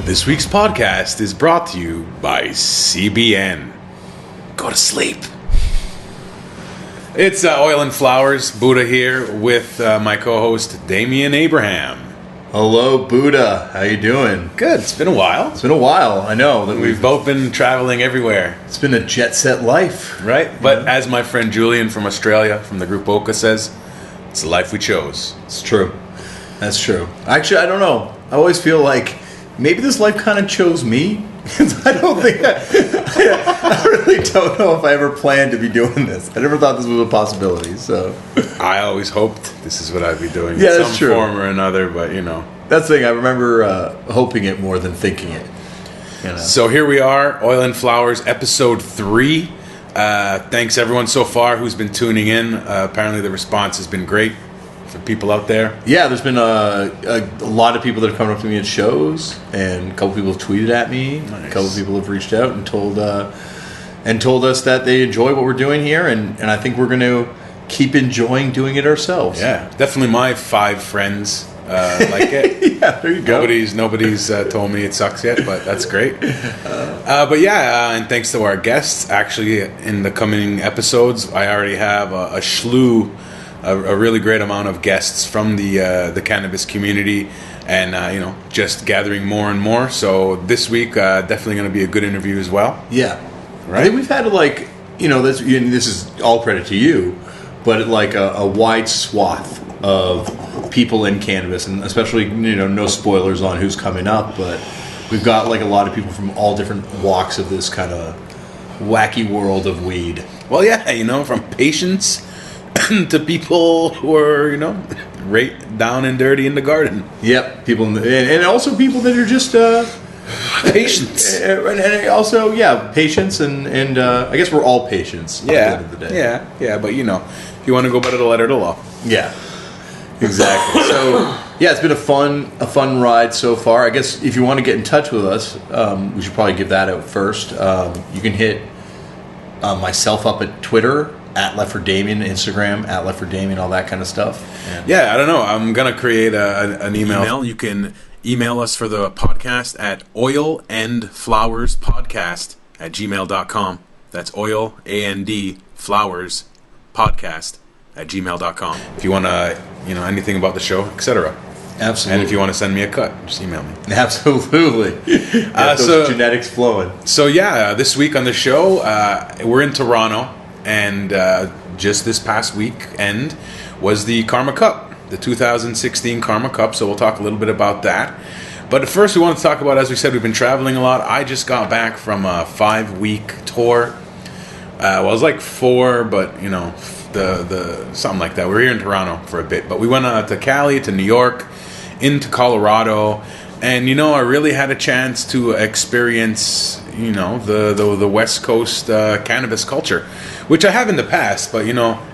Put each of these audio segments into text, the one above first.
This week's podcast is brought to you by CBN. Go to sleep. It's Oil and Flowers, Budda here with my co-host Damien Abraham. Hello, Budda. How you doing? Good. It's been a while. It's been a while. I know that We've both been traveling everywhere. It's been a jet set life, right? But as my friend Julian from Australia, from the group Oka says, it's the life we chose. It's true. That's true. Actually, I don't know. I always feel like maybe this life kind of chose me. I don't think I really don't know if I ever planned to be doing this. I never thought this was a possibility. So I always hoped this is what I'd be doing. Yeah, in that's some true. form or another, but you know. That's the thing. I remember hoping it more than thinking it. You know? So here we are, Oil and Flowers, episode 3. Thanks everyone so far who's been tuning in. Apparently the response has been great for people out there. Yeah, there's been a lot of people that have come up to me at shows, and a couple people have tweeted at me. Nice. A couple people have reached out and told us that they enjoy what we're doing here, and I think we're going to keep enjoying doing it ourselves. Yeah, definitely my 5 friends like it. Yeah, there you go. Nobody's told me it sucks yet, but that's great. But yeah, and thanks to our guests. Actually, in the coming episodes, I already have a slew, a really great amount of guests from the cannabis community, and just gathering more and more. So this week, definitely going to be a good interview as well. Yeah, right. I think we've had this is all credit to you, but like a wide swath of people in cannabis, and especially no spoilers on who's coming up, but we've got like a lot of people from all different walks of this kind of wacky world of weed. Well, yeah, from patients to people who are right down and dirty in the garden. Yep, people and also people that are just patients, and also patients, and I guess we're all patients. At the end of the day. Yeah. But if you want to go by the letter of the law, yeah. Exactly. So, yeah, it's been a fun ride so far. I guess if you want to get in touch with us, we should probably give that out first. You can hit myself up at Twitter, at Left for Damien, Instagram, at Left for Damien, all that kind of stuff. And I don't know. I'm going to create an email. You can email us for the podcast at oilandflowerspodcast@gmail.com. That's oil, A-N-D, flowers, podcast @gmail.com. If you want to, anything about the show, etc. Absolutely. And if you want to send me a cut, just email me. Absolutely. Those genetics flowing. So this week on the show, we're in Toronto, and just this past weekend was the KarmaCup, the 2016 KarmaCup. So we'll talk a little bit about that. But first, we want to talk about, as we said, we've been traveling a lot. I just got back from a 5-week tour. It was like 4, but the something like that. We were here in Toronto for a bit, but we went to Cali, to New York, into Colorado, and I really had a chance to experience the West Coast cannabis culture, which I have in the past, but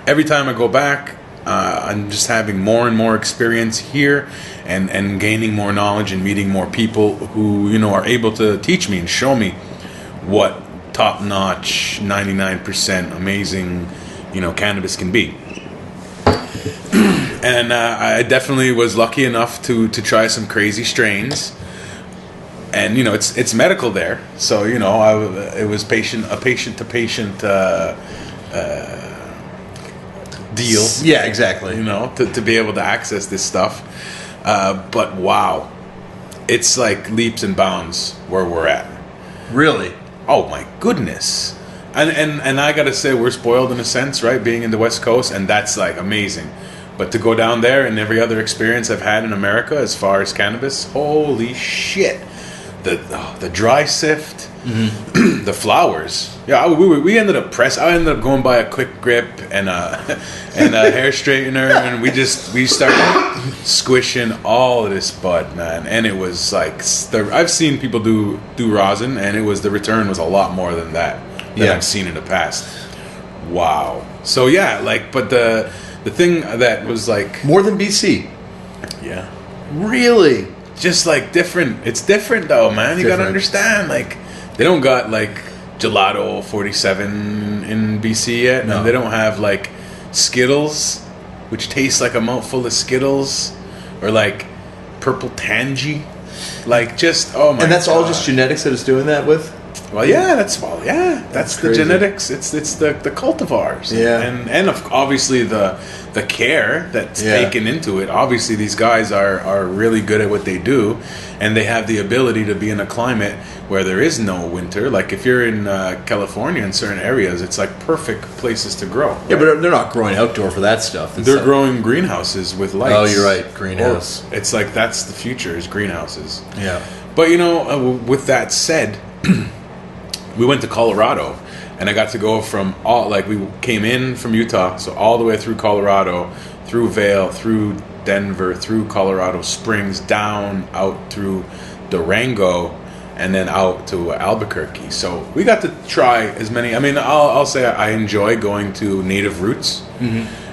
every time I go back, I'm just having more and more experience here, and gaining more knowledge and meeting more people who are able to teach me and show me what top-notch, 99% amazing cannabis can be. And I definitely was lucky enough to try some crazy strains, and it's medical there, so it was a patient to patient deal. Yeah, exactly. To be able to access this stuff, but wow, it's like leaps and bounds where we're at. Really? Oh my goodness. And I gotta say, we're spoiled in a sense, right? Being in the West Coast, and that's like amazing. But to go down there and every other experience I've had in America as far as cannabis, holy shit! The dry sift, the flowers. Yeah, we ended up I ended up going by a quick grip and a hair straightener, and we started squishing all of this bud, man. And it was like I've seen people do rosin, and the return was a lot more than that. I've seen in the past. Wow. So but the thing that was like more than BC. Yeah. Really? Just like different. It's different though, man. You gotta understand. Like they don't got like Gelato 47 in BC yet. No. And they don't have like Skittles, which tastes like a mouthful of Skittles, or like purple tangy. Like just oh my. And that's all God. just genetics that it's doing that with. Well, yeah, that's the crazy. genetics. It's the cultivars, and obviously the care that's taken into it. Obviously, these guys are really good at what they do, and they have the ability to be in a climate where there is no winter. Like if you're in California in certain areas, it's like perfect places to grow. Yeah, but they're not growing outdoor for that stuff. They're growing greenhouses with lights. Oh, you're right, greenhouse. It's like that's the future is greenhouses. Yeah, but with that said. We went to Colorado, and I got to go from we came in from Utah, so all the way through Colorado, through Vail, through Denver, through Colorado Springs, down out through Durango, and then out to Albuquerque. So we got to try as many. I mean, I'll say I enjoy going to Native Roots,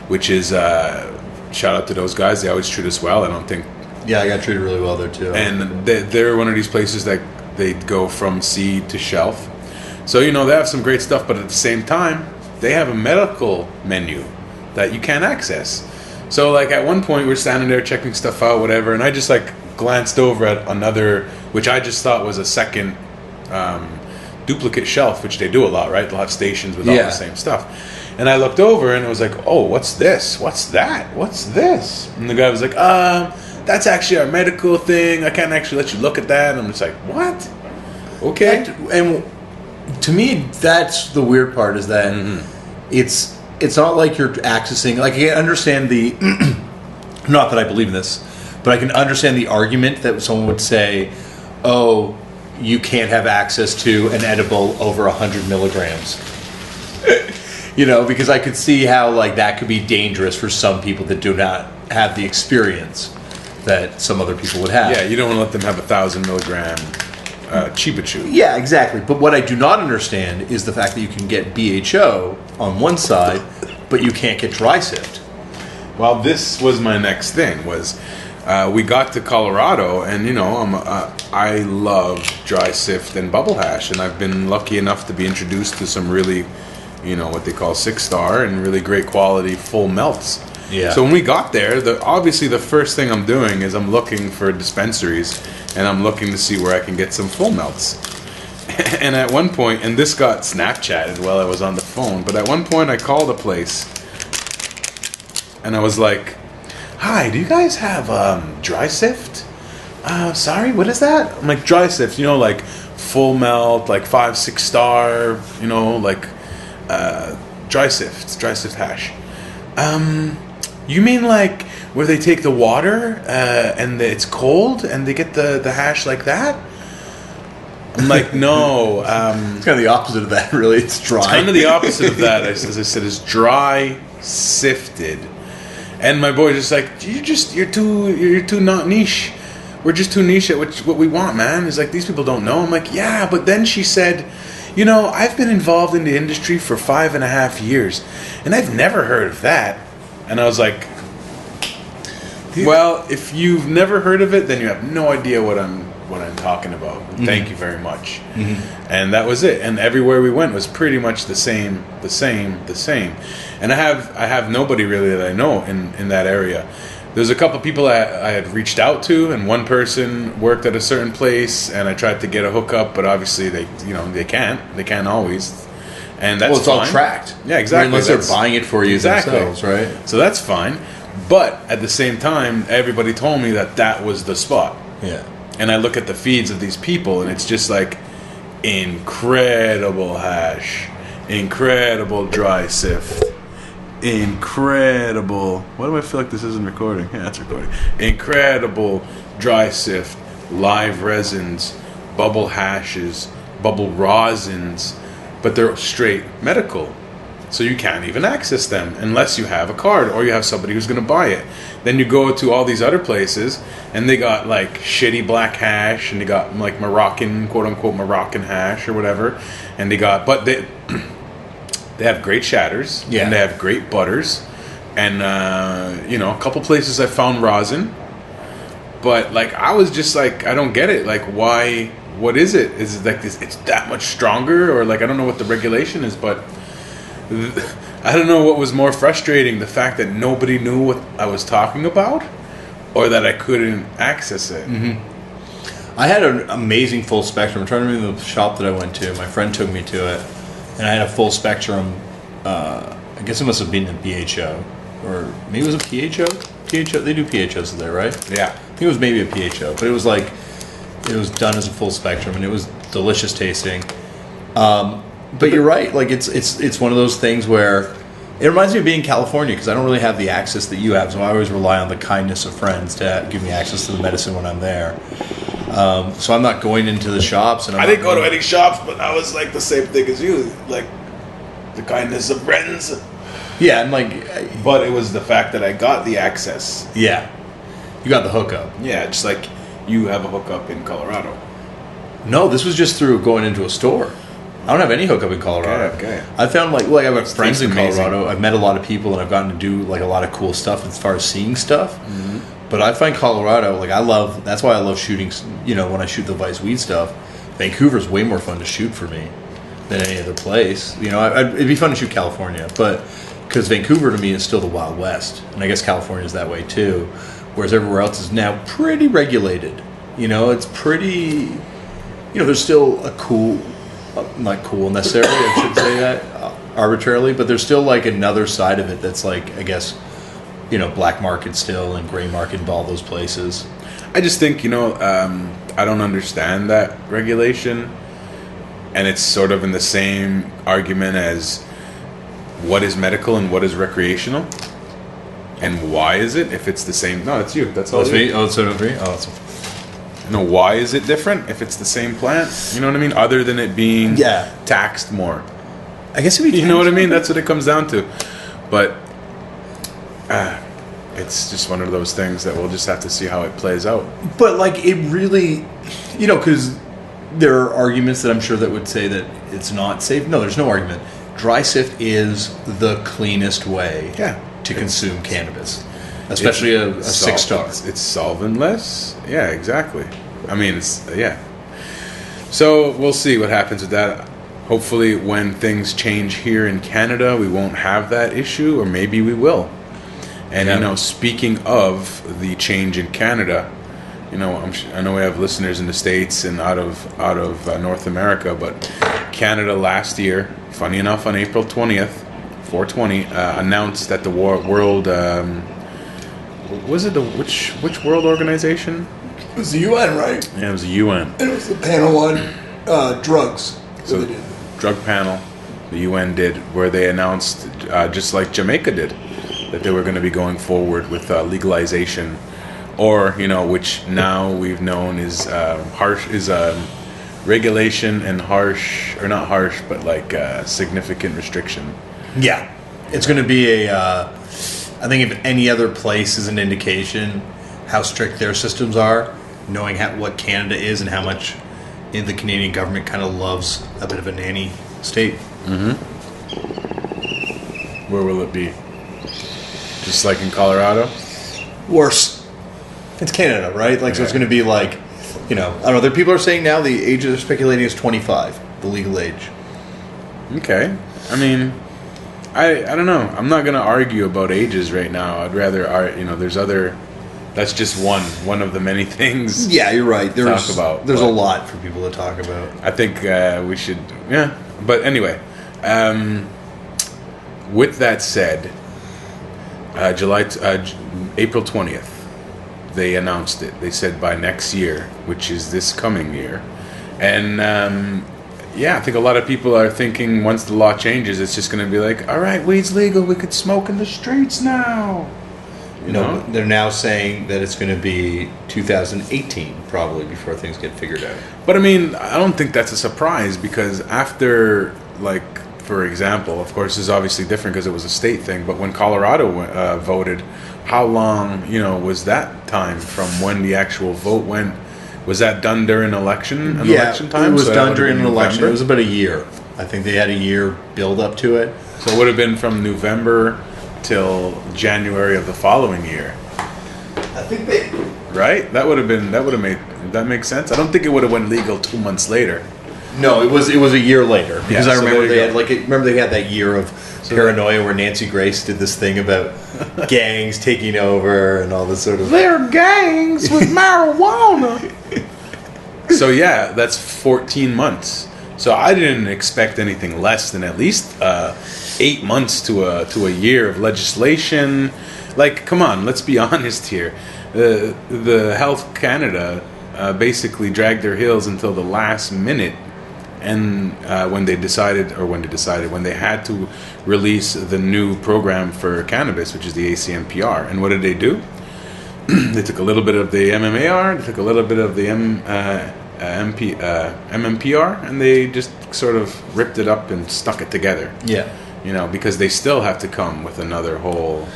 which is shout out to those guys. They always treat us well. I don't think. Yeah, I got treated really well there too. And they're one of these places that they go from seed to shelf. So, they have some great stuff, but at the same time, they have a medical menu that you can't access. So, like, at one point, we're standing there checking stuff out, whatever, and I just, glanced over at another, which I just thought was a second duplicate shelf, which they do a lot, right? They'll have stations with all the same stuff. And I looked over, and I was like, oh, what's this? What's that? What's this? And the guy was like, that's actually our medical thing. I can't actually let you look at that. And I'm just like, what? Okay. And to me, that's the weird part is that it's not like you're accessing. Like I can understand the, not that I believe in this, but I can understand the argument that someone would say, "Oh, you can't have access to an edible over 100 milligrams." Because I could see how that could be dangerous for some people that do not have the experience that some other people would have. Yeah, you don't want to let them have 1,000 milligram. Chiba Chew. Yeah, exactly. But what I do not understand is the fact that you can get BHO on one side, but you can't get dry sift. Well, this was my next thing. We got to Colorado, and I love dry sift and bubble hash, and I've been lucky enough to be introduced to some really, what they call 6-star and really great quality full melts. Yeah. So when we got there, obviously the first thing I'm doing is I'm looking for dispensaries, and I'm looking to see where I can get some full melts. And at one point, and this got Snapchatted while I was on the phone, but at one point I called a place, and I was like, "Hi, do you guys have dry sift? Sorry, what is that?" I'm like, "Dry sift, full melt, 5, 6-star, dry sift hash." You mean where they take the water and it's cold and they get the hash like that? I'm like, no. It's kind of the opposite of that, really. It's dry. It's kind of the opposite of that. As I said, it's dry sifted. And my boy's just like, you're too not niche. We're just too niche at what we want, man. He's like, these people don't know. I'm like, yeah, but then she said, I've been involved in the industry for 5.5 years, and I've never heard of that. And I was like, well, if you've never heard of it, then you have no idea what I'm talking about. Thank you very much. And that was it. And everywhere we went was pretty much the same. And I have nobody really that I know in that area. There's a couple of people I had reached out to, and one person worked at a certain place, and I tried to get a hookup, but obviously they can't always. And that's it's all tracked. Yeah, exactly. Unless they're buying it for you themselves, right? So that's fine. But at the same time, everybody told me that was the spot. Yeah. And I look at the feeds of these people, and it's just incredible hash, incredible dry sift, incredible. Why do I feel like this isn't recording? Yeah, it's recording. Incredible dry sift, live resins, bubble hashes, bubble rosins, but they're straight medical. So you can't even access them unless you have a card or you have somebody who's going to buy it. Then you go to all these other places, and they got shitty black hash, and they got Moroccan, quote unquote Moroccan hash or whatever, and they have great shatters, and they have great butters, and a couple places I found rosin, but I was just I don't get it. Why? What is it? Is it this? It's that much stronger, or I don't know what the regulation is, but I don't know what was more frustrating, the fact that nobody knew what I was talking about, or that I couldn't access it. I had an amazing full spectrum. I'm trying to remember the shop that I went to. My friend took me to it, and I had a full spectrum. I guess it must have been a BHO, or maybe it was a PHO. PHO, they do PHOs there, right? Yeah, I think it was maybe a PHO, but it was like it was done as a full spectrum, and it was delicious tasting. But you're right. Like it's one of those things where it reminds me of being in California because I don't really have the access that you have, so I always rely on the kindness of friends to give me access to the medicine when I'm there. So I'm not going into the shops, and I didn't go to any shops, but I was like the same thing as you, like the kindness of friends. Yeah, and like, but it was the fact that I got the access. Yeah, you got the hookup. Yeah, just like you have a hookup in Colorado. No, this was just through going into a store. I don't have any hookup in Colorado. Okay. I found like I have friends in amazing. Colorado. I've met a lot of people, and I've gotten to do like a lot of cool stuff as far as seeing stuff. Mm-hmm. But I find Colorado, like that's why I love shooting. You know, when I shoot the Vice weed stuff, Vancouver's way more fun to shoot for me than any other place. You know, it'd be fun to shoot California, but because Vancouver to me is still the Wild West, and I guess California is that way too. Whereas everywhere else is now pretty regulated. You know, it's pretty. You know, there's still a cool. Not cool necessarily, I should say that arbitrarily, but there's still like another side of it that's like, I guess, you know, black market still and gray market and all those places. I just think, you know, I don't understand that regulation, and it's sort of in the same argument as what is medical and what is recreational, and why is it if it's the same? No, it's you. That's all. It's me. Oh, it's 03. Oh, it's. No, why is it different if it's the same plant? You know what I mean? Other than it being taxed more. I guess it'd be. You know what I mean? That's what it comes down to. But it's just one of those things that we'll just have to see how it plays out. But like it really, you know, because there are arguments that I'm sure that would say that it's not safe. No, there's no argument. Dry sift is the cleanest way to consume cannabis. Especially a 6-star. It's solventless. Yeah, exactly. I mean, So we'll see what happens with that. Hopefully when things change here in Canada, we won't have that issue, or maybe we will. And, you know, speaking of the change in Canada, you know, I know we have listeners in the States and out of North America, but Canada last year, funny enough, on April 20th, 420, announced that the world... was it which world organization? It was the UN, right? Yeah, it was the UN. And it was the panel on drugs. So they did. Drug panel, the UN did, where they announced, just like Jamaica did, that they were going to be going forward with legalization, or, you know, which now we've known is regulation and harsh, or not harsh, but like significant restriction. Yeah, it's going to be I think if any other place is an indication how strict their systems are, knowing what Canada is and how much the Canadian government kind of loves a bit of a nanny state. Mm-hmm. Where will it be? Just like in Colorado? Worse. It's Canada, right? Like, so it's going to be like, you know, I don't know. There people are saying now the age they're speculating is 25, the legal age. Okay. I mean... I don't know. I'm not going to argue about ages right now. I'd rather, you know, there's other... That's just one of the many things. Yeah, you're right. Talk about. There's a lot for people to talk about. I think we should... Yeah. But anyway, with that said, April 20th, they announced it. They said by next year, which is this coming year. And... yeah, I think a lot of people are thinking once the law changes, it's just going to be like, all right, weed's legal, we could smoke in the streets now. You know? They're now saying that it's going to be 2018 probably before things get figured out. But I mean, I don't think that's a surprise because after, like, for example, of course, this is obviously different because it was a state thing, but when Colorado voted, how long, you know, was that time from when the actual vote went? Was that done during election time? It was done during an election. It was about a year. I think they had a year build up to it. So it would have been from November till January of the following year. I think they... Right? That would have made... That makes sense? I don't think it would have went legal 2 months later. No, it was a year later. Because I remember they had that year of paranoia where Nancy Grace did this thing about gangs taking over and all this sort of... They're gangs with marijuana! So yeah, that's 14 months. So I didn't expect anything less than at least 8 months to a year of legislation. Like, come on, let's be honest here. The Health Canada basically dragged their heels until the last minute, and when they had to release the new program for cannabis, which is the ACMPR. And what did they do? They took a little bit of the MMAR, they took a little bit of the MMPR, and they just sort of ripped it up and stuck it together. Yeah. You know, because they still have to come with another whole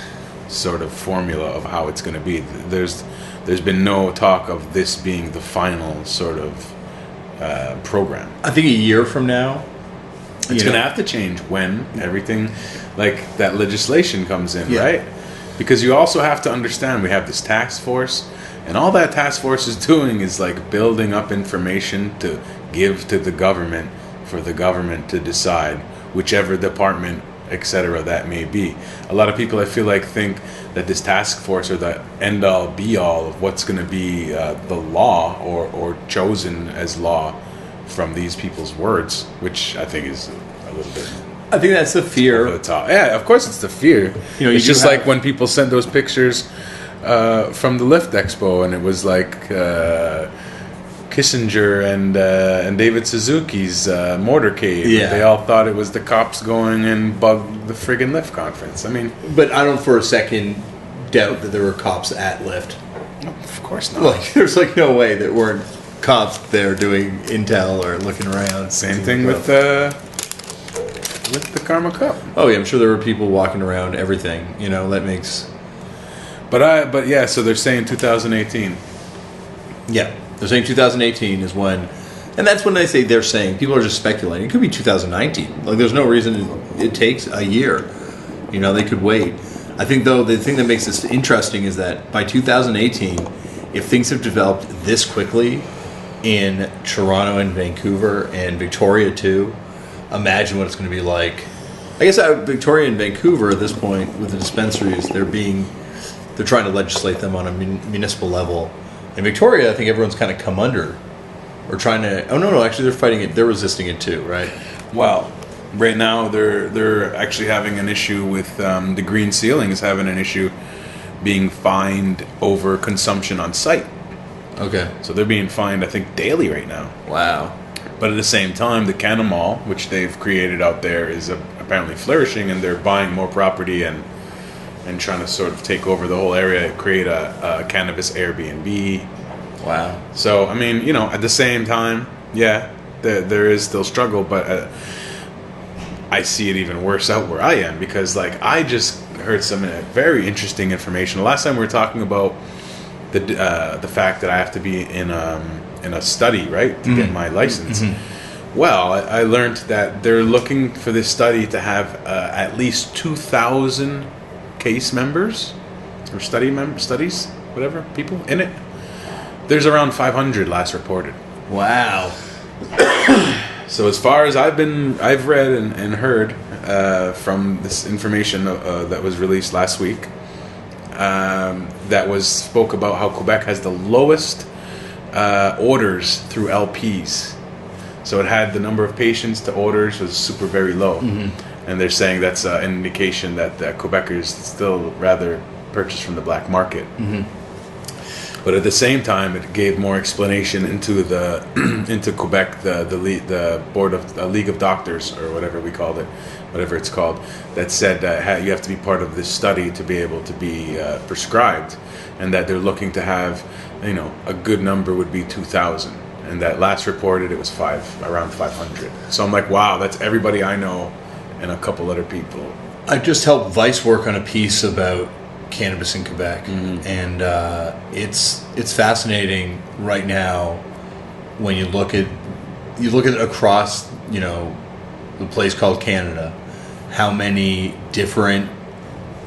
sort of formula of how it's going to be. There's been no talk of this being the final sort of program. I think a year from now, it's going to have to change when everything, like that legislation comes in, right? Because you also have to understand we have this task force, and all that task force is doing is like building up information to give to the government for the government to decide, whichever department, etc. that may be. A lot of people, I feel like, think that this task force are the end-all be-all of what's going to be the law or chosen as law from these people's words, which I think is a little bit... I think that's the fear. Over the top. Yeah, of course it's the fear. You know, it's just like when people sent those pictures from the Lift Expo, and it was like Kissinger and David Suzuki's motorcade. Yeah. They all thought it was the cops going and bugged the friggin' Lyft conference. I mean... But I don't for a second doubt that there were cops at Lyft. Of course not. Like, there's like no way that weren't cops there doing intel or looking around. Same thing with the KarmaCup. Oh yeah, I'm sure there were people walking around everything. You know, that makes... But yeah, so they're saying 2018. Yeah. They're saying 2018 is when, and that's when they say they're saying. People are just speculating. It could be 2019. Like, there's no reason it takes a year. You know, they could wait. I think, though, the thing that makes this interesting is that by 2018, if things have developed this quickly in Toronto and Vancouver and Victoria too, imagine what it's going to be like. I guess Victoria and Vancouver at this point with the dispensaries, they're trying to legislate them on a municipal level. In Victoria, I think everyone's kind of come under, or trying to. Oh no, actually they're fighting it. They're resisting it too, right? Well, right now they're actually having an issue with the green ceiling is having an issue being fined over consumption on site. Okay, so they're being fined, I think, daily right now. Wow. But at the same time, the Canna Mall, which they've created out there, is apparently flourishing, and they're buying more property and trying to sort of take over the whole area, create a cannabis Airbnb. Wow. So, I mean, you know, at the same time, yeah, there is still struggle, but I see it even worse out where I am, because, like, I just heard some very interesting information. Last time we were talking about the fact that I have to be in a study, right, to get my license. Mm-hmm. Well, I learned that they're looking for this study to have at least 2,000 case members or studies, whatever, people in it. There's around 500 last reported. Wow. So as far as I've read and heard from this information that was released last week, that spoke about how Quebec has the lowest orders through LPs. So it had the number of patients to orders was super very low. Mm-hmm. And they're saying that's an indication that Quebecers still rather purchase from the black market. Mm-hmm. But at the same time, it gave more explanation into into Quebec, the board of League of Doctors, or whatever it's called, that said that you have to be part of this study to be able to be prescribed, and that they're looking to have, you know, a good number would be 2,000, and that last reported it was around 500. So I'm like, wow, that's everybody I know and a couple other people. I just helped Vice work on a piece about cannabis in Quebec, mm-hmm. and it's fascinating right now when you look at across, you know, the place called Canada, how many different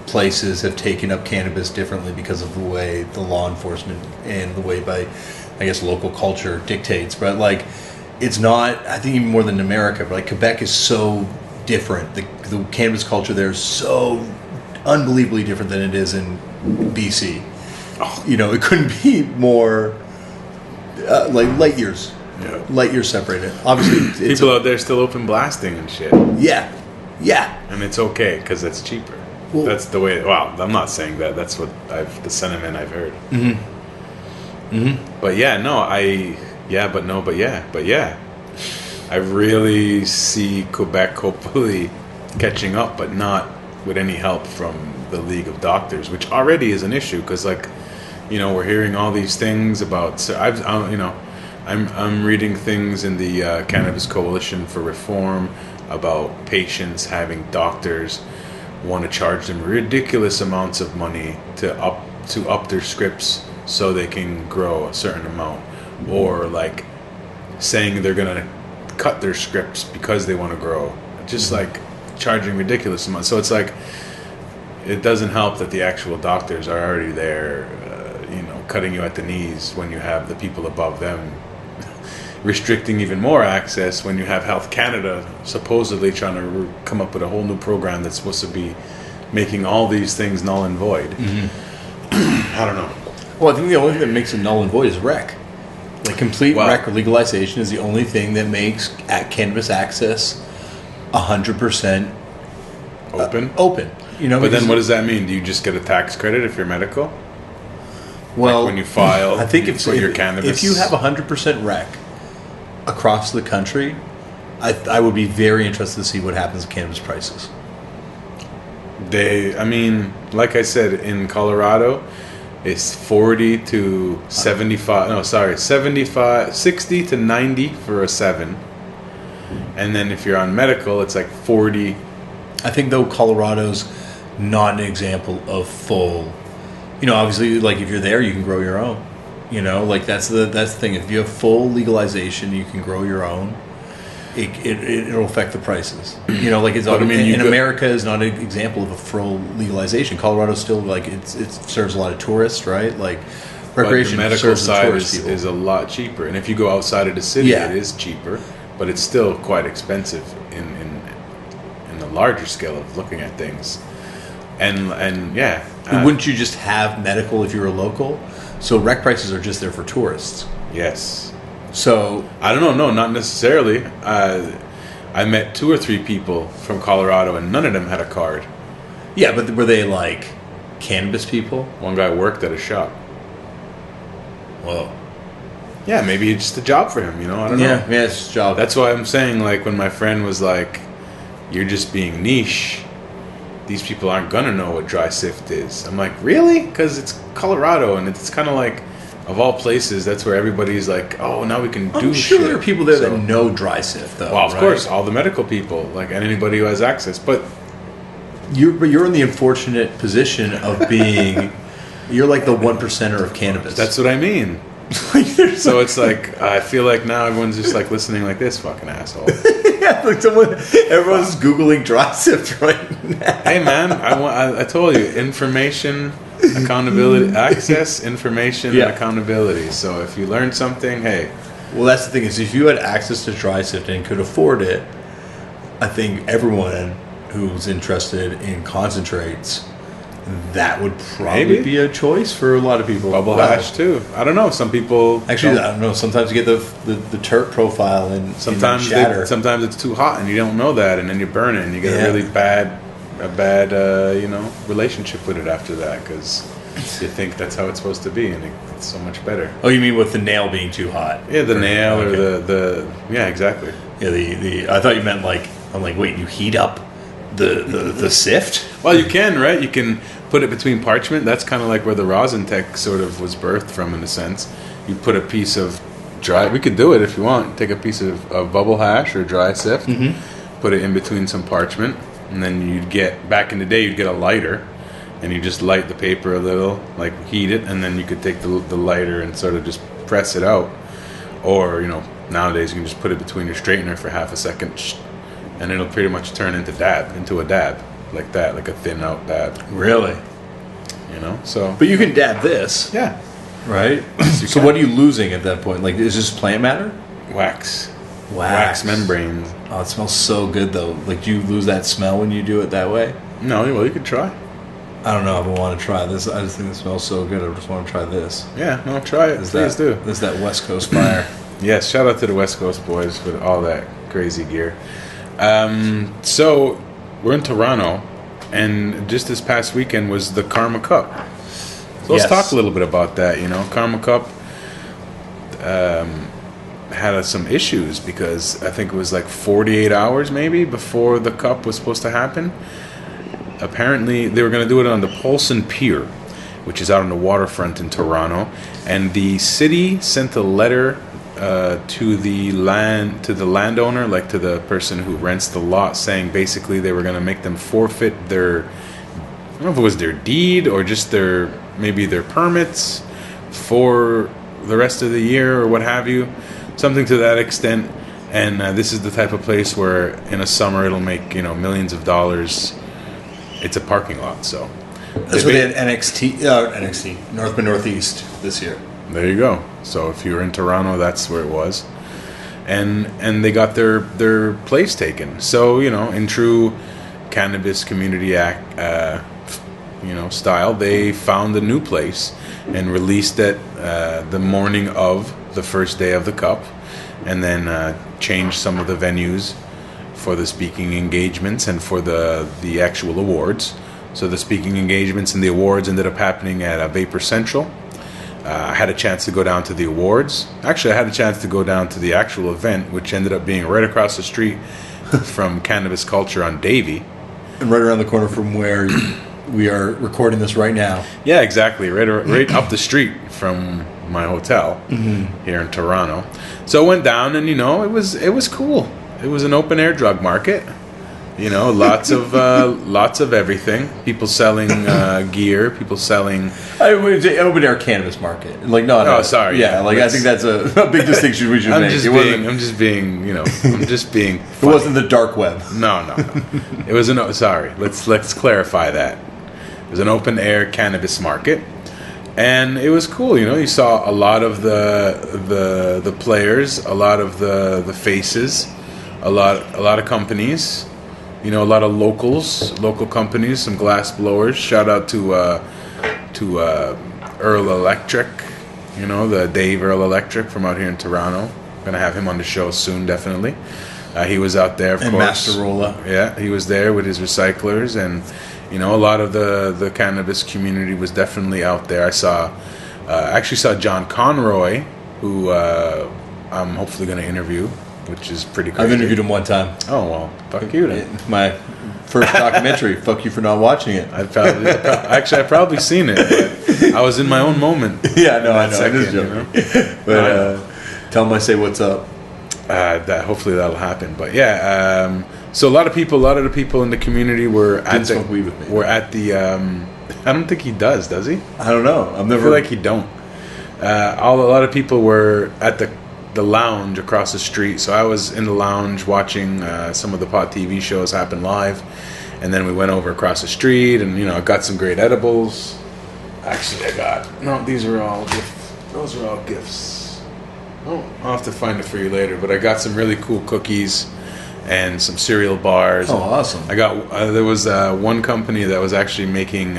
places have taken up cannabis differently because of the way the law enforcement and the way by, I guess, local culture dictates. But like, it's not, I think, even more than America, but like Quebec is so different. The cannabis culture there is so unbelievably different than it is in BC. Oh. You know, it couldn't be more like light years light years separated. Obviously, it's People out there still open blasting and shit. yeah. And it's okay because it's cheaper. Well- That's the way. Well, I'm not saying that. That's what the sentiment I've heard. But yeah, no, but yeah. I really see Quebec hopefully catching up, but not with any help from the League of Doctors, which already is an issue because, like, we're hearing all these things about. So I'm reading things in the Cannabis Coalition for Reform about patients having doctors want to charge them ridiculous amounts of money to up their scripts so they can grow a certain amount, or like saying they're gonna cut their scripts because they want to grow, just like charging ridiculous amounts. So it's like it doesn't help that the actual doctors are already there, cutting you at the knees when you have the people above them restricting even more access, when you have Health Canada supposedly trying to come up with a whole new program that's supposed to be making all these things null and void. I don't know. Well, I think the only thing that makes it null and void is rec. Like complete rec or legalization is the only thing that makes cannabis access 100% open. But then what does that mean? Do you just get a tax credit if you're medical? Well, like when you file, I think for your cannabis. If you have 100% rec across the country, I would be very interested to see what happens to cannabis prices. Like I said, in Colorado, it's 40 to 75. No, sorry, 75, 60 to 90 for a 7. And then if you're on medical, it's like 40. I think, though, Colorado's not an example of full. Obviously, like if you're there, you can grow your own. Like that's the thing. If you have full legalization, you can grow your own. It'll affect the prices. Like it's. America is not an example of a full legalization. Colorado still it serves a lot of tourists, right? Like recreation. But the medical side is a lot cheaper, and if you go outside of the city, it is cheaper, but it's still quite expensive in the larger scale of looking at things. And yeah. Wouldn't you just have medical if you were local? So rec prices are just there for tourists. Yes. So I don't know. No, not necessarily. I met 2 or 3 people from Colorado, and none of them had a card. Yeah, but were they like cannabis people? One guy worked at a shop. Whoa. Yeah, maybe it's just a job for him. I don't know. Yeah, it's a job. That's why I'm saying, like, when my friend was like, "You're just being niche. These people aren't gonna know what dry sift is." I'm like, really? Because it's Colorado, and it's kind of like, of all places, that's where everybody's like, oh, now we can do I'm sure shit. there are people there that know dry sift, though. Well, of course, all the medical people, like, and anybody who has access. But you're in the unfortunate position of being, you're like the 1%er of cannabis. That's what I mean. So it's like, I feel like now everyone's just like listening like this fucking asshole. Yeah, like everyone's Googling dry sift right now. Hey man, I told you, information, accountability, access, information, and accountability. So if you learn something, hey. Well, that's the thing, is if you had access to dry sift and could afford it, I think everyone who's interested in concentrates, that would probably be a choice for a lot of people. Bubble hash too. I don't know. Some people actually, I don't know. Sometimes you get the terp profile, and sometimes sometimes it's too hot, and you don't know that, and then you burn it, and you get a really bad relationship with it after that, because you think that's how it's supposed to be, and it's so much better. Oh, you mean with the nail being too hot? Yeah, the nail or the exactly. Yeah, the I thought you meant like, I'm like, wait, you heat up the sift? Well, you can, right? You can put it between parchment. That's kind of like where the rosin tech sort of was birthed from, in a sense. You put a piece of dry. We could do it if you want. Take a piece of bubble hash or dry sift, put it in between some parchment, and then you'd get, back in the day, you'd get a lighter, and you just light the paper a little, like heat it, and then you could take the lighter and sort of just press it out. Or, nowadays you can just put it between your straightener for half a second, and it'll pretty much turn into a dab, like that, like a thin out dab. Really? So. But you can dab this. Yeah. Right? So what are you losing at that point? Like, is this plant matter? Wax membranes. Oh, it smells so good, though. Like, do you lose that smell when you do it that way? No, well, you could try. I don't know if I want to try this. I just think it smells so good. I just want to try this. Yeah, no, try it. Please do. This is that West Coast fire. Yes, shout out to the West Coast boys with all that crazy gear. So we're in Toronto, and just this past weekend was the KarmaCup. So let's talk a little bit about that. KarmaCup had some issues because I think it was like 48 hours maybe before the cup was supposed to happen. Apparently, they were going to do it on the Polson Pier, which is out on the waterfront in Toronto, and the city sent a letter to the landowner, like to the person who rents the lot, saying basically they were going to make them forfeit their, I don't know if it was their deed or just their permits for the rest of the year or what have you, something to that extent. And this is the type of place where in a summer it'll make millions of dollars. It's a parking lot, so that's what they had NXT North by Northeast this year. There you go. So if you were in Toronto, that's where it was, and they got their place taken. So in true Cannabis Community Act style, they found a new place and released it the morning of the first day of the cup, and then changed some of the venues for the speaking engagements and for the actual awards. So the speaking engagements and the awards ended up happening at Vapor Central. I had a chance to go down to the awards. Actually, I had a chance to go down to the actual event, which ended up being right across the street from Cannabis Culture on Davie. And right around the corner from where we are recording this right now. Yeah, exactly. Right up the street from my hotel here in Toronto. So I went down, and it was cool. It was an open air drug market. Lots of everything. People selling gear. People selling. Open air cannabis market. No. Oh, sorry. Yeah, I think that's a big distinction we should make. I'm just being. It wasn't the dark web. No. It was sorry. Let's clarify that. It was an open air cannabis market, and it was cool. You saw a lot of the players, a lot of the faces, a lot of companies. A lot of local companies, some glass blowers. Shout out to Earl Electric, the Dave Earl Electric from out here in Toronto. Gonna have him on the show soon, definitely. He was out there, of course. Master Rolla. Yeah, he was there with his recyclers, and a lot of the cannabis community was definitely out there. I actually saw John Conroy, who I'm hopefully gonna interview, which is pretty crazy. I've interviewed him one time. Oh, well, fuck you then. My first documentary. Fuck you for not watching it. I've probably seen it, but I was in my own moment. Yeah, no, I know. I'm just joking. But tell him I say what's up. Hopefully that'll happen. But yeah, so a lot of the people in the community were at smoke weed with me. Were at the. I don't think he does he? I don't know. I feel like he don't. A lot of people were at the lounge across the street. So I was in the lounge watching some of the Pot TV shows happen live, and then we went over across the street, and I got some great edibles. Actually, these are all gifts. Those are all gifts. Oh, I'll have to find it for you later, but I got some really cool cookies and some cereal bars. Oh, awesome. I got there was one company that was actually making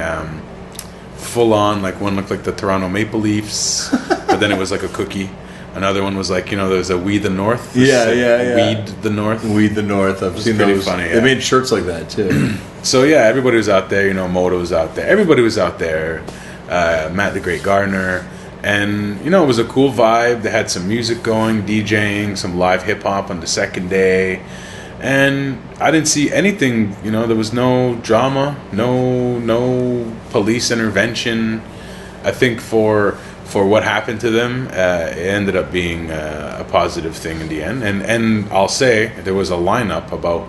full on, one looked like the Toronto Maple Leafs, but then it was like a cookie. Another one was there's a We the North. Yeah. Weed the North. Weed the North. I've seen pretty those. Funny. Yeah. They made shirts like that too. So yeah, everybody was out there. Moto was out there. Everybody was out there. Matt the Great Gardener, and it was a cool vibe. They had some music going, DJing, some live hip hop on the second day, and I didn't see anything. There was no drama, no police intervention. I think for what happened to them, it ended up being a positive thing in the end. And I'll say there was a lineup about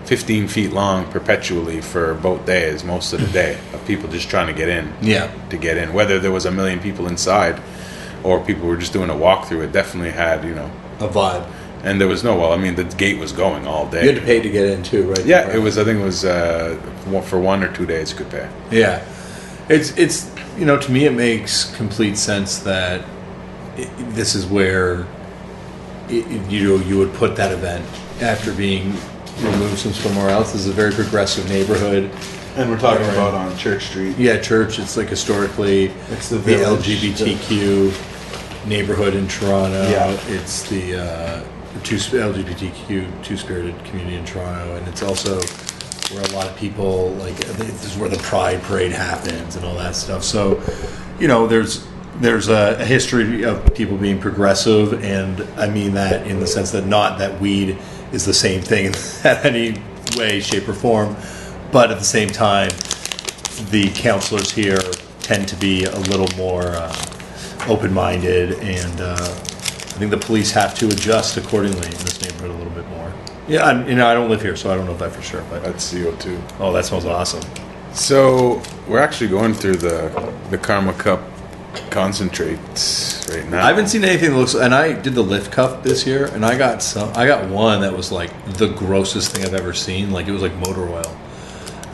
15 feet long perpetually for both days, most of the day, of people just trying to get in. Yeah. To get in. Whether there was a million people inside or people were just doing a walkthrough, it definitely had, a vibe. And there was the gate was going all day. You had to pay to get in too, right? Yeah, I think it was for 1 or 2 days you could pay. Yeah. It's to me it makes complete sense that this is where you would put that event after being removed from somewhere else. This is a very progressive neighborhood. And we're talking about on Church Street. Yeah, Church. It's historically it's the LGBTQ neighborhood in Toronto. Yeah. It's the LGBTQ two-spirited community in Toronto, and it's also where a lot of people, like, this is where the Pride Parade happens and all that stuff. So, there's a history of people being progressive, and I mean that in the sense that not that weed is the same thing in any way, shape, or form, but at the same time, the councillors here tend to be a little more open-minded, and I think the police have to adjust accordingly in this neighborhood a little bit more. Yeah, I don't live here, so I don't know that for sure. But That's CO2. oh, that smells awesome. So we're actually going through the KarmaCup concentrates right now. I haven't seen anything that looks. And I did the lift cup this year, and I got one that was like the grossest thing I've ever seen. Like, it was like motor oil,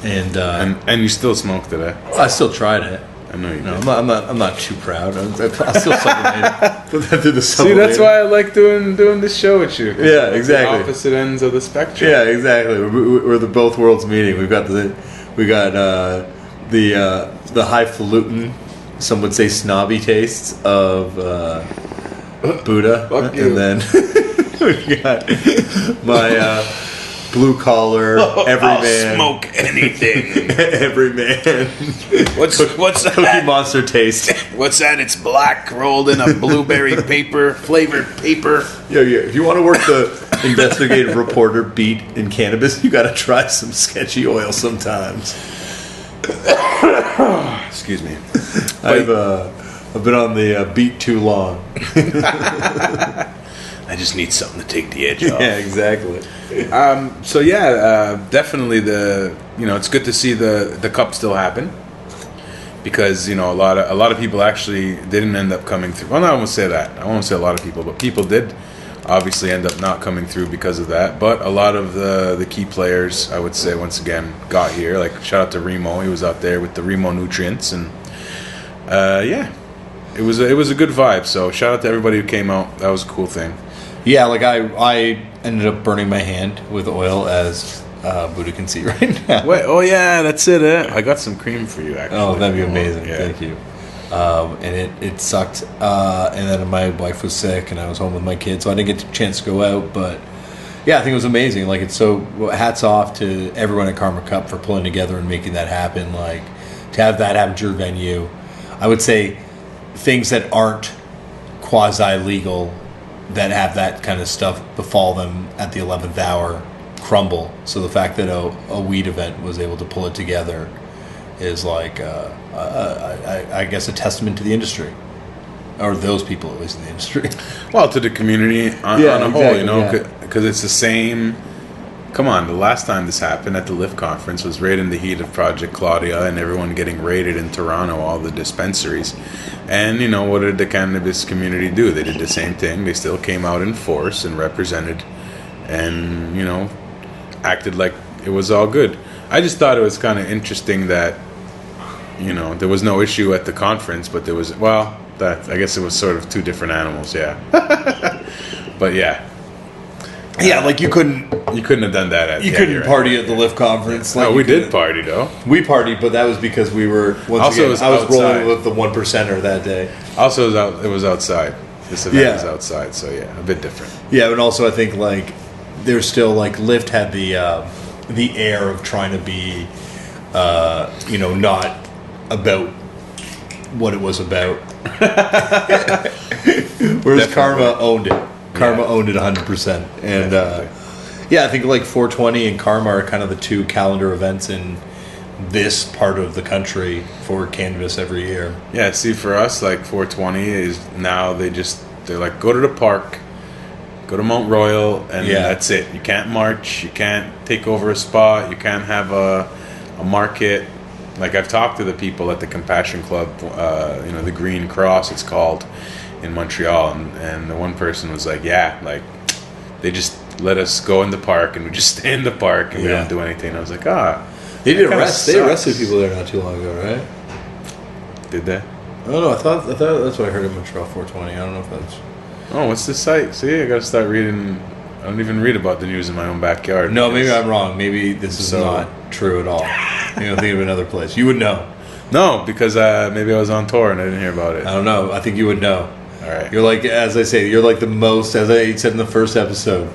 and you still smoked it, eh? I still tried it. I know you No, did. I'm not too proud. I'll still sublimate. Put that through the See, that's why I like doing this show with you. Yeah, exactly. The opposite ends of the spectrum. Yeah, exactly. We're the both worlds meeting. We got the highfalutin, some would say snobby tastes of Budda, Fuck you. and then we got my blue collar everyman. I'll smoke anything. Everyman. What's Cookie that? Monster taste. What's that? It's black rolled in a blueberry flavored paper. Yeah. If you want to work the investigative reporter beat in cannabis, you got to try some sketchy oil sometimes. Excuse me. I've been on the beat too long. I just need something to take the edge off. Yeah, exactly. So definitely it's good to see the cup still happen, because a lot of people actually didn't end up coming through. Well, no, I won't say that. I won't say a lot of people, but people did obviously end up not coming through because of that. But a lot of the key players, I would say, once again got here. Like, shout out to Remo. He was out there with the Remo nutrients, and it was a good vibe. So shout out to everybody who came out. That was a cool thing. Yeah, like I ended up burning my hand with oil, as Budda can see right now. Wait, oh yeah, that's it. I got some cream for you, actually. Oh, that'd be amazing. Yeah. Thank you. And it sucked. And then my wife was sick, and I was home with my kids, so I didn't get a chance to go out. But yeah, I think it was amazing. Like, it's so hats off to everyone at KarmaCup for pulling together and making that happen. Like, to have that happen at your venue, I would say things that aren't quasi-legal, that have that kind of stuff befall them at the 11th hour, crumble. So the fact that a weed event was able to pull it together is like, I guess, a testament to the industry, or those people at least in the industry. Well, to the community on a whole, exactly, because it's the same. Come on, the last time this happened at the Lift conference was right in the heat of Project Claudia and everyone getting raided in Toronto, all the dispensaries. And, what did the cannabis community do? They did the same thing. They still came out in force and represented and, acted like it was all good. I just thought it was kind of interesting that, there was no issue at the conference, but there was, I guess it was sort of two different animals, yeah. But yeah. Yeah, like you couldn't have done that at you couldn't party at the Lift conference. No, we did party though. We partied, but that was because we were I was rolling with the 1%er that day. Also, it was outside. This event was outside, so yeah, a bit different. Yeah, and also I think like there's still like Lift had the air of trying to be not about what it was about. Whereas Definitely. Karma owned it. Karma owned it 100%. And I think like 420 and Karma are kind of the two calendar events in this part of the country for cannabis every year. Yeah, see, for us, like 420 is now they're like, go to the park, go to Mount Royal, and that's it. You can't march, you can't take over a spot, you can't have a market. Like, I've talked to the people at the Compassion Club, the Green Cross it's called, in Montreal, and the one person was like, they just let us go in the park and we just stay in the park and we don't do anything. And I was like, they did arrest. They arrested people there not too long ago, right? Did they? I don't know. I thought that's what I heard in Montreal 420. I don't know if that's. Oh, what's this site? See, I gotta start reading. I don't even read about the news in my own backyard. No, maybe I'm wrong. Maybe this is not true at all. Think of another place. You would know. No, because maybe I was on tour and I didn't hear about it. I don't know. I think you would know. All All right. You're like, as I say, you're like the most, as I said in the first episode,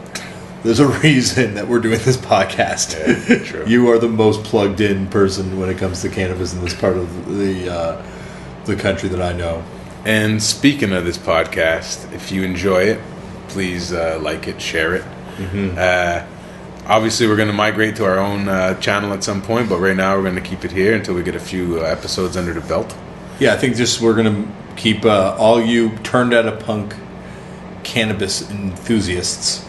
there's a reason that we're doing this podcast. Yeah, true. You are the most plugged in person when it comes to cannabis in this part of the country that I know. And speaking of this podcast, if you enjoy it, please like it, share it. Obviously, we're going to migrate to our own channel at some point, but right now we're going to keep it here until we get a few episodes under the belt. Yeah, I think we're going to keep all you turned out of punk cannabis enthusiasts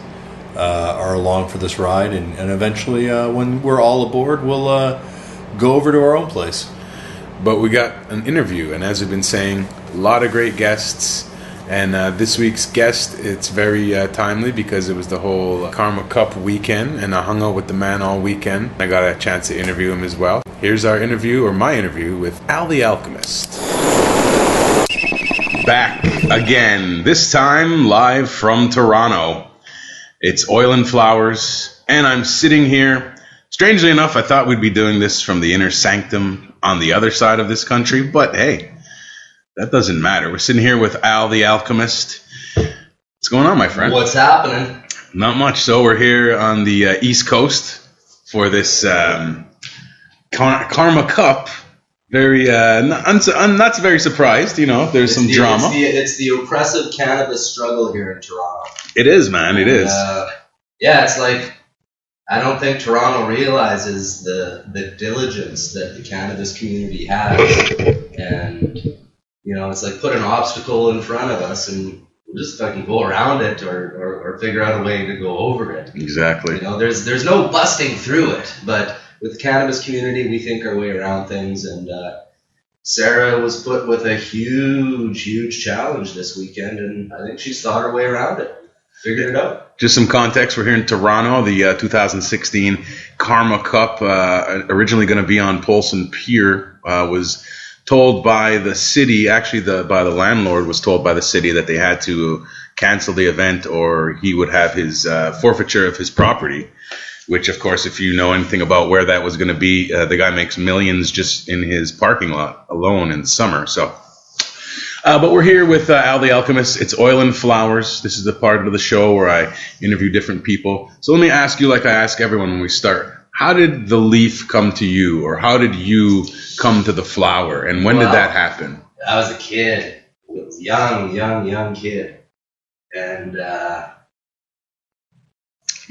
are along for this ride, and eventually when we're all aboard, we'll go over to our own place. But we got an interview, and as we've been saying, a lot of great guests. And this week's guest, it's very timely because it was the whole KarmaCup weekend, and I hung out with the man all weekend. I got a chance to interview him as well. Here's our interview, or my interview, with Al the Alchemist. Back again, this time live from Toronto. It's Oil and Flowers, and I'm sitting here. Strangely enough, I thought we'd be doing this from the inner sanctum on the other side of this country, but hey, that doesn't matter. We're sitting here with Al the Alchemist. What's going on, my friend? What's happening? Not much. So we're here on the East Coast for this KarmaCup. Very, not very surprised. You know, there's some drama. It's the oppressive cannabis struggle here in Toronto. It is, man. It is. Yeah, it's like, I don't think Toronto realizes the diligence that the cannabis community has, and you know, it's like put an obstacle in front of us and we'll just fucking go around it or figure out a way to go over it. Exactly. You know, there's no busting through it, but with the cannabis community, we think our way around things. And Sarah was put with a huge challenge this weekend, and I think she's thought her way around it, figured it out. Just some context, we're here in Toronto. The 2016 KarmaCup, originally going to be on Polson Pier, was told by the city, actually by the landlord was told by the city that they had to cancel the event or he would have his forfeiture of his property, which of course, if you know anything about where that was going to be, the guy makes millions just in his parking lot alone in the summer. So, but we're here with Al the Alchemist. It's Oil and Flowers. This is the part of the show where I interview different people. So let me ask you, like I ask everyone when we start, how did the leaf come to you, or how did you come to the flower, and when did that happen? I was a kid. I was a young kid. And,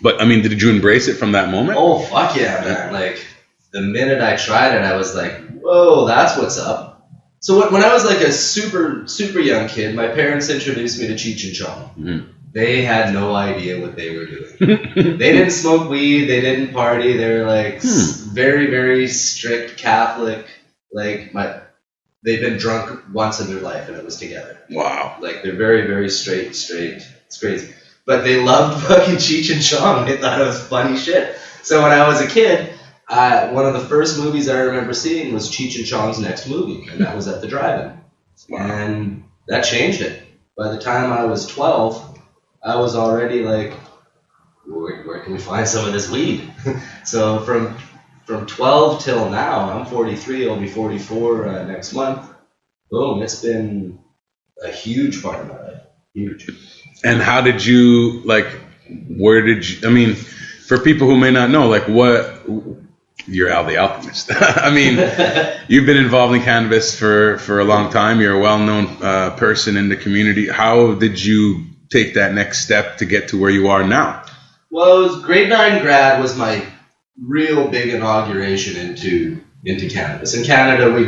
but, I mean, did you embrace it from that moment? Oh, fuck yeah, man. Like, the minute I tried it, I was like, whoa, that's what's up. So when I was like a super young kid, my parents introduced me to Cheech and Chong. Mm-hmm. They had no idea what they were doing. They didn't smoke weed. They didn't party. They were like very, very strict Catholic. Like they've been drunk once in their life, and it was together. Wow. Like they're very, very straight. It's crazy. But they loved fucking Cheech and Chong. They thought it was funny shit. So when I was a kid, one of the first movies I remember seeing was Cheech and Chong's next movie, and that was at the drive-in. Wow. And that changed it. By the time I was 12, I was already like, where can we find some of this weed? So from 12 till now, I'm 43, I'll be 44 next month. Boom, it's been a huge part of my life. Huge. And how did you, like, where did you, I mean, for people who may not know, like, what, you're Al the Alchemist. I mean, you've been involved in cannabis for a long time. You're a well-known person in the community. How did you take that next step to get to where you are now? Well, it was grade 9 grad was my real big inauguration into cannabis. In Canada, we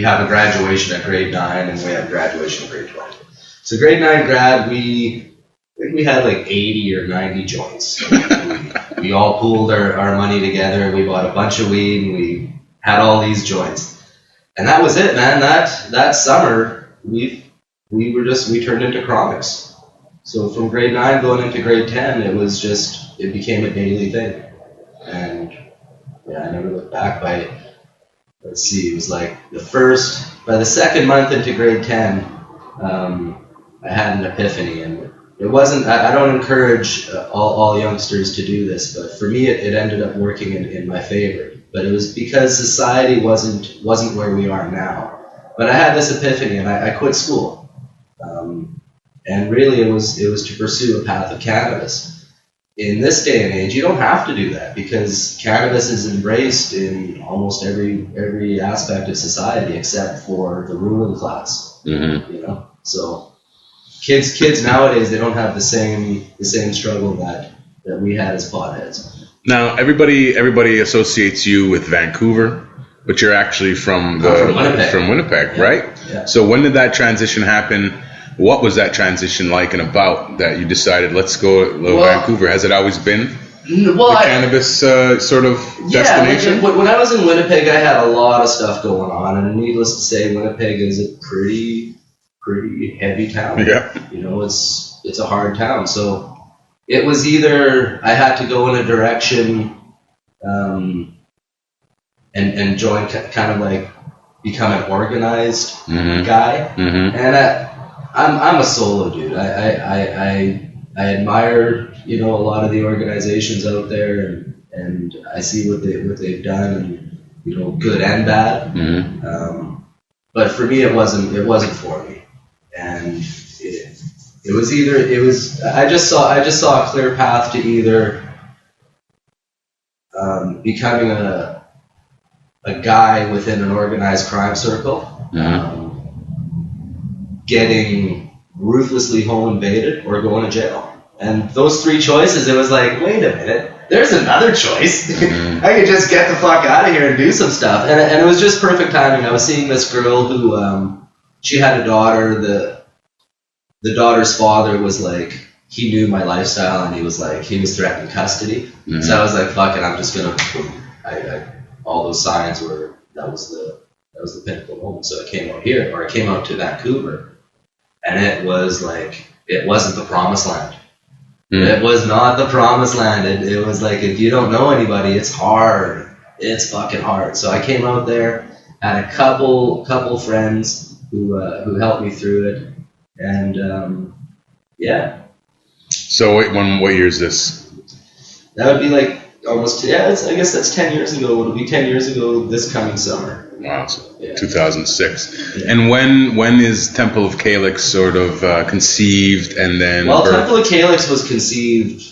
have a graduation at grade 9 and we have a graduation at grade 12. So grade 9 grad, we had like 80 or 90 joints. we all pooled our money together. We bought a bunch of weed and we had all these joints. And that was it, man. That summer, we turned into chronics. So from grade 9 going into grade 10, it became a daily thing. And yeah, I never looked back it was like by the second month into grade 10, I had an epiphany. And it wasn't, I don't encourage all youngsters to do this, but for me it ended up working in my favor. But it was because society wasn't where we are now. But I had this epiphany and I quit school. And really, it was to pursue a path of cannabis. In this day and age, you don't have to do that because cannabis is embraced in almost every aspect of society except for the ruling class. Mm-hmm. You know, so kids nowadays, they don't have the same struggle that we had as potheads. Now everybody associates you with Vancouver, but you're actually from Winnipeg, Yeah. right? Yeah. So when did that transition happen? What was that transition like and about that you decided, let's go to Vancouver? Has it always been the cannabis sort of destination? Yeah, when I was in Winnipeg, I had a lot of stuff going on, and needless to say, Winnipeg is a pretty heavy town. Yeah. You know, it's a hard town. So it was either I had to go in a direction and join, kind of like become an organized guy, and I'm a solo dude. I admire, you know, a lot of the organizations out there, and I see what they've done, and you know, good and bad. But for me, it wasn't for me, and I just saw a clear path to either becoming a guy within an organized crime circle. Getting ruthlessly home invaded or going to jail. And those three choices, it was like, wait a minute, there's another choice. I could just get the fuck out of here and do some stuff. And it was just perfect timing. I was seeing this girl who, she had a daughter. The daughter's father was like, he knew my lifestyle, and he was threatening custody. So I was like, fuck it, I'm just going to, all those signs were, that was the pinnacle moment. So I came out to Vancouver. And it was like, it wasn't the promised land. It was not the promised land. It was like, if you don't know anybody, it's hard. It's fucking hard. So I came out there, had a couple friends who helped me through it. And, yeah. So what year is this? That would be like almost, I guess that's 10 years ago. It'll be 10 years ago this coming summer. Wow, so 2006. Yeah. And when is Temple of Caylx sort of conceived and then birthed? Temple of Caylx was conceived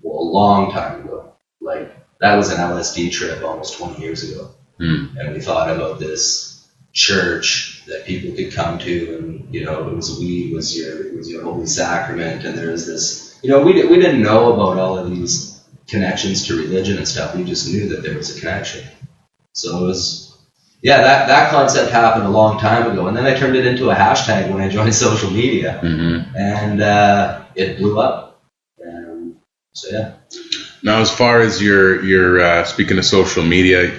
a long time ago. Like, that was an LSD trip almost 20 years ago. And we thought about this church that people could come to, and, you know, weed was your holy sacrament, and there was this, you know, we didn't know about all of these connections to religion and stuff. We just knew that there was a connection. So it was... Yeah, that concept happened a long time ago, and then I turned it into a hashtag when I joined social media, and it blew up. So yeah. Now, as far as your speaking of social media,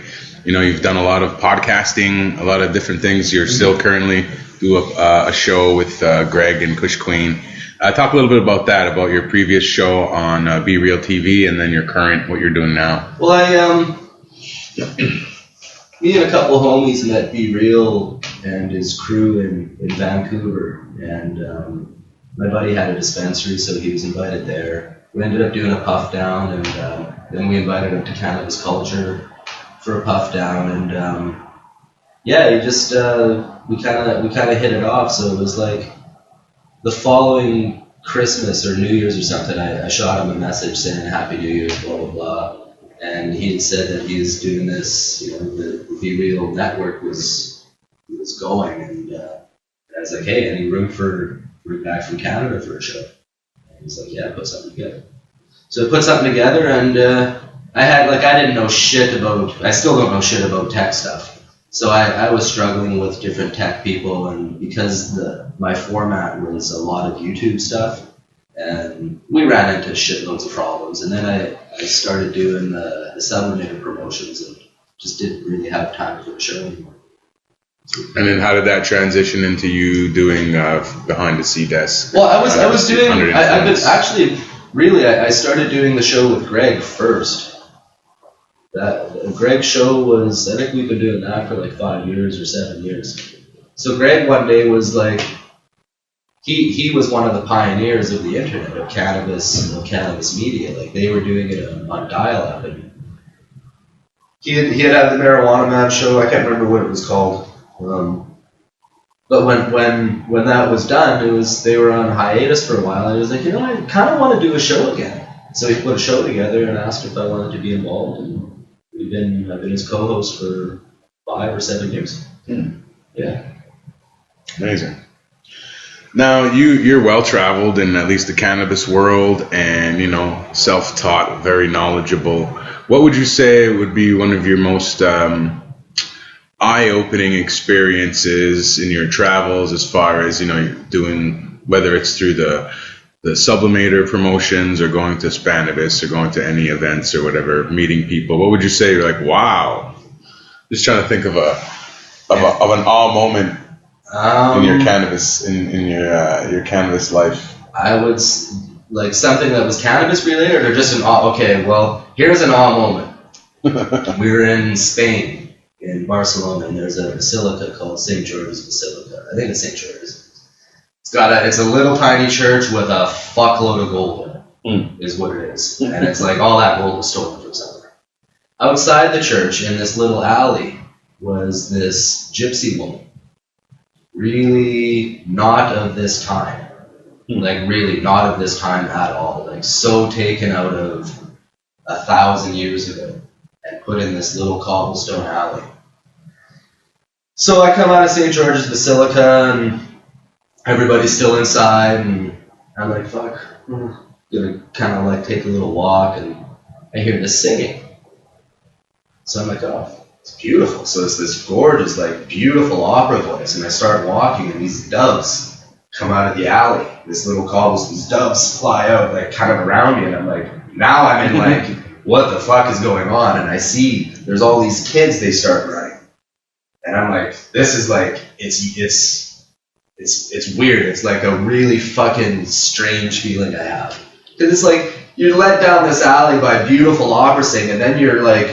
you know, you've done a lot of podcasting, a lot of different things. You're still currently do a show with Greg and Kush Queen. Talk a little bit about that, about your previous show on Be Real TV, and then your current, what you're doing now. Well, me and a couple of homies met Be Real and his crew in Vancouver, and my buddy had a dispensary, so he was invited there. We ended up doing a puff down, and then we invited him to Cannabis Culture for a puff down, and yeah, he just we kind of hit it off. So it was like the following Christmas or New Year's or something. I shot him a message saying Happy New Year, blah blah blah. And he had said that he was doing this, you know, the Be Real network was going, and I was like, hey, any room for a guy from Canada for a show? And he's like, yeah, put something together. So I put something together, and I didn't know shit about, I still don't know shit about tech stuff. So I was struggling with different tech people, and because my format was a lot of YouTube stuff, and we ran into shitloads of problems. And then I started doing the Sublimated promotions and just didn't really have time for the show anymore. And then how did that transition into you doing behind the sea desk? Well, I was doing, I started doing the show with Greg first. That Greg's show was, I think we've been doing that for like 5 years or 7 years. So Greg one day was like, he was one of the pioneers of the internet, of cannabis, cannabis media. Like, they were doing it on dial-up, and he had the Marijuana Man show. I can't remember what it was called. But when that was done, they were on hiatus for a while, and he was like, I kind of want to do a show again. So he put a show together and asked if I wanted to be involved, and I've been his co-host for 5 or 7 years. Yeah. Amazing. Now you're well traveled in at least the cannabis world, and self-taught, very knowledgeable. What would you say would be one of your most eye-opening experiences in your travels, as far as doing, whether it's through the sublimator promotions or going to Spanibus or going to any events or whatever, meeting people? What would you say? You're like, wow. Just trying to think of an awe moment in your cannabis in your cannabis life. I would like something that was cannabis related, or just an awe. Okay, well, here's an awe moment. We were in Spain, in Barcelona, and there's a basilica called St. George's Basilica. I think it's St. George's. It's a little tiny church with a fuckload of gold in it, is what it is. And it's like all that gold was stolen from somewhere. Outside the church, in this little alley, was this gypsy woman. Really not of this time. Like, really not of this time at all. Like, so taken out of 1,000 years ago and put in this little cobblestone alley. So I come out of St. George's Basilica, and everybody's still inside, and I'm like, fuck, I'm gonna kind of like take a little walk, and I hear this singing. So I'm like, oh, it's beautiful. So it's this gorgeous, like, beautiful opera voice, and I start walking, and these doves come out of the alley. This little cobblestone, these doves fly out, like, kind of around me, and I'm like, now I'm in, like, what the fuck is going on? And I see there's all these kids, they start running. And I'm like, this is like, it's weird. It's like a really fucking strange feeling I have. Because it's like, you're led down this alley by beautiful opera singing, and then you're like,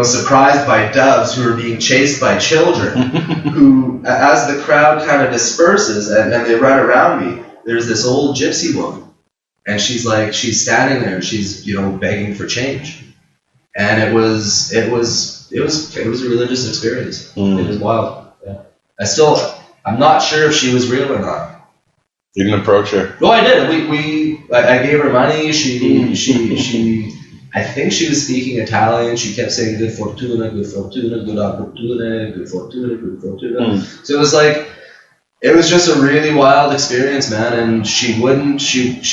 surprised by doves who are being chased by children, who, as the crowd kind of disperses and they run around me, there's this old gypsy woman, and she's standing there, and she's, begging for change. And it was a religious experience. It was wild. Yeah. I'm not sure if she was real or not. You didn't approach her? No, I did. I gave her money. I think she was speaking Italian. She kept saying good fortuna, good fortuna, good opportuna, good fortuna, good fortuna. So it was just a really wild experience, man. And she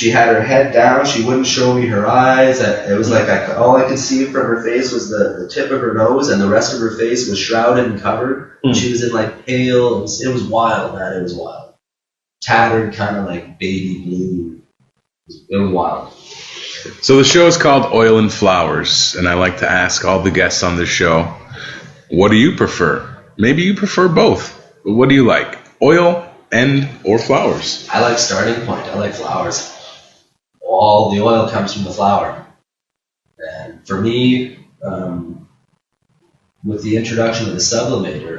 had her head down. She wouldn't show me her eyes. It was like all I could see from her face was the tip of her nose, and the rest of her face was shrouded and covered. She was in like pale. It was wild, man. It was wild. Tattered, kind of like baby blue. It was wild. So the show is called Oil and Flowers, and I like to ask all the guests on this show, what do you prefer? Maybe you prefer both, but what do you like? Oil or flowers? I like starting point. I like flowers. All the oil comes from the flower. And for me, with the introduction of the sublimator,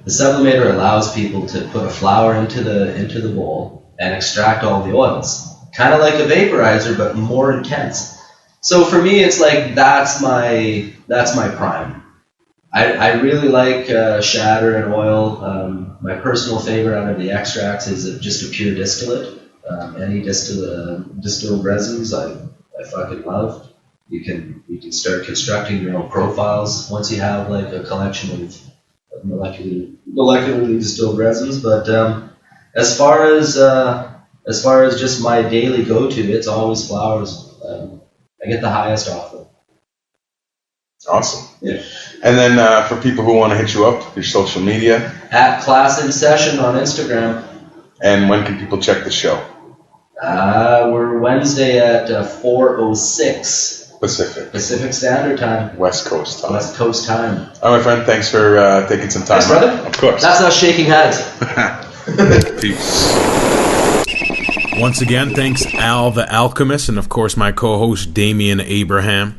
the sublimator allows people to put a flower into the bowl and extract all the oils. Kind of like a vaporizer, but more intense. So for me, it's like that's my prime. I really like shatter and oil. My personal favorite out of the extracts is just a pure distillate. Any distilled resins I fucking love. You can start constructing your own profiles once you have like a collection of molecularly distilled resins. But as far as just my daily go-to, it's always flowers. I get the highest off them. Awesome. Yeah. And then for people who want to hit you up, your social media? At Class in Session on Instagram. And when can people check the show? We're Wednesday at 4:06. Pacific Standard Time. West Coast time. West Coast time. All right, my friend. Thanks for taking some time. Thanks, brother. Of course. That's us shaking hands. Peace. Once again, thanks Al the Alchemist, and of course my co-host Damien Abraham.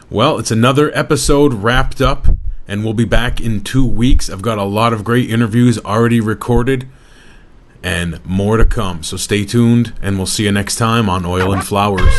Well, it's another episode wrapped up, and we'll be back in 2 weeks. I've got a lot of great interviews already recorded, and more to come. So stay tuned, and we'll see you next time on Oil and Flowers.